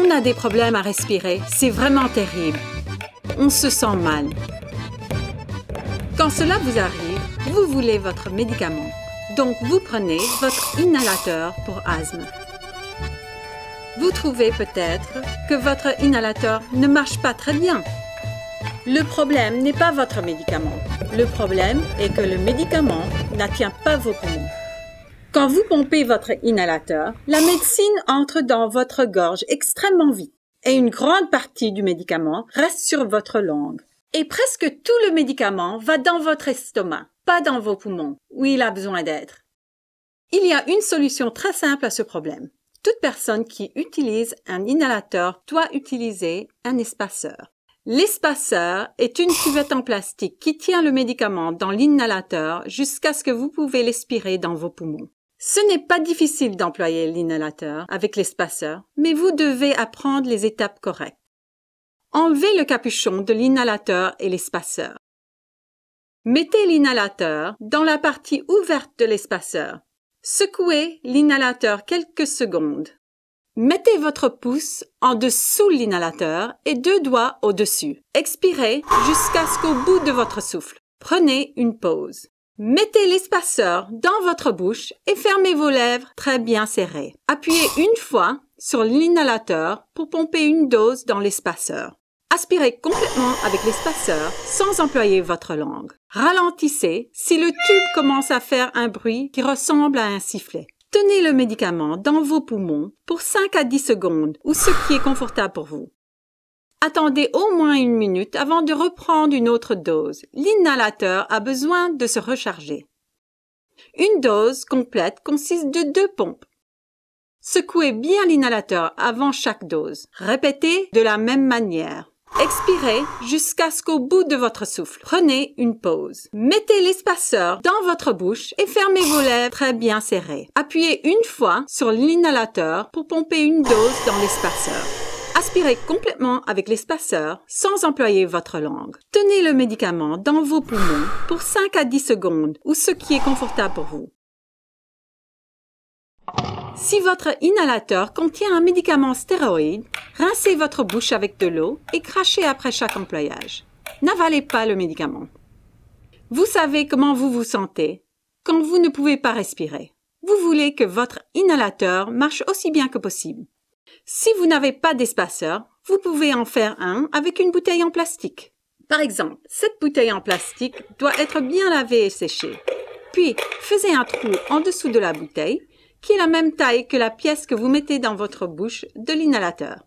on a des problèmes à respirer, c'est vraiment terrible. On se sent mal. Quand cela vous arrive, vous voulez votre médicament. Donc, vous prenez votre inhalateur pour asthme. Vous trouvez peut-être que votre inhalateur ne marche pas très bien. Le problème n'est pas votre médicament. Le problème est que le médicament n'atteint pas vos poumons. Quand vous pompez votre inhalateur, la médecine entre dans votre gorge extrêmement vite et une grande partie du médicament reste sur votre langue. Et presque tout le médicament va dans votre estomac, pas dans vos poumons, où il a besoin d'être. Il y a une solution très simple à ce problème. Toute personne qui utilise un inhalateur doit utiliser un espaceur. L'espaceur est une cuvette en plastique qui tient le médicament dans l'inhalateur jusqu'à ce que vous pouvez l'aspirer dans vos poumons. Ce n'est pas difficile d'employer l'inhalateur avec l'espaceur, mais vous devez apprendre les étapes correctes. Enlevez le capuchon de l'inhalateur et l'espaceur. Mettez l'inhalateur dans la partie ouverte de l'espaceur. Secouez l'inhalateur quelques secondes. Mettez votre pouce en dessous l'inhalateur et 2 doigts au-dessus. Expirez jusqu'à ce qu'au bout de votre souffle. Prenez une pause. Mettez l'espaceur dans votre bouche et fermez vos lèvres très bien serrées. Appuyez une fois sur l'inhalateur pour pomper une dose dans l'espaceur. Aspirez complètement avec l'espaceur sans employer votre langue. Ralentissez si le tube commence à faire un bruit qui ressemble à un sifflet. Tenez le médicament dans vos poumons pour 5 à 10 secondes ou ce qui est confortable pour vous. Attendez au moins 1 minute avant de reprendre une autre dose. L'inhalateur a besoin de se recharger. Une dose complète consiste de 2 pompes. Secouez bien l'inhalateur avant chaque dose. Répétez de la même manière. Expirez jusqu'à ce qu'au bout de votre souffle. Prenez une pause. Mettez l'espaceur dans votre bouche et fermez vos lèvres très bien serrées. Appuyez une fois sur l'inhalateur pour pomper une dose dans l'espaceur. Aspirez complètement avec l'espaceur sans employer votre langue. Tenez le médicament dans vos poumons pour 5 à 10 secondes ou ce qui est confortable pour vous. Si votre inhalateur contient un médicament stéroïde, rincez votre bouche avec de l'eau et crachez après chaque employage. N'avalez pas le médicament. Vous savez comment vous vous sentez quand vous ne pouvez pas respirer. Vous voulez que votre inhalateur marche aussi bien que possible. Si vous n'avez pas d'espaceur, vous pouvez en faire un avec une bouteille en plastique. Par exemple, cette bouteille en plastique doit être bien lavée et séchée. Puis, faites un trou en dessous de la bouteille qui est la même taille que la pièce que vous mettez dans votre bouche de l'inhalateur.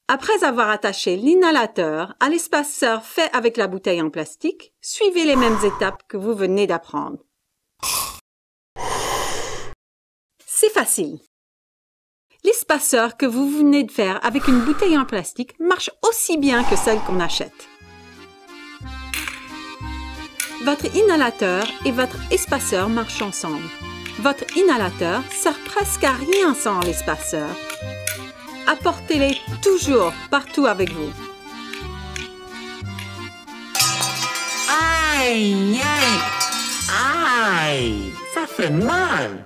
Après avoir attaché l'inhalateur à l'espaceur fait avec la bouteille en plastique, suivez les mêmes étapes que vous venez d'apprendre. C'est facile. L'espaceur que vous venez de faire avec une bouteille en plastique marche aussi bien que celle qu'on achète. Votre inhalateur et votre espaceur marchent ensemble. Votre inhalateur sert presque à rien sans l'espaceur. Apportez-les toujours partout avec vous. Aïe, aïe, aïe, ça fait mal.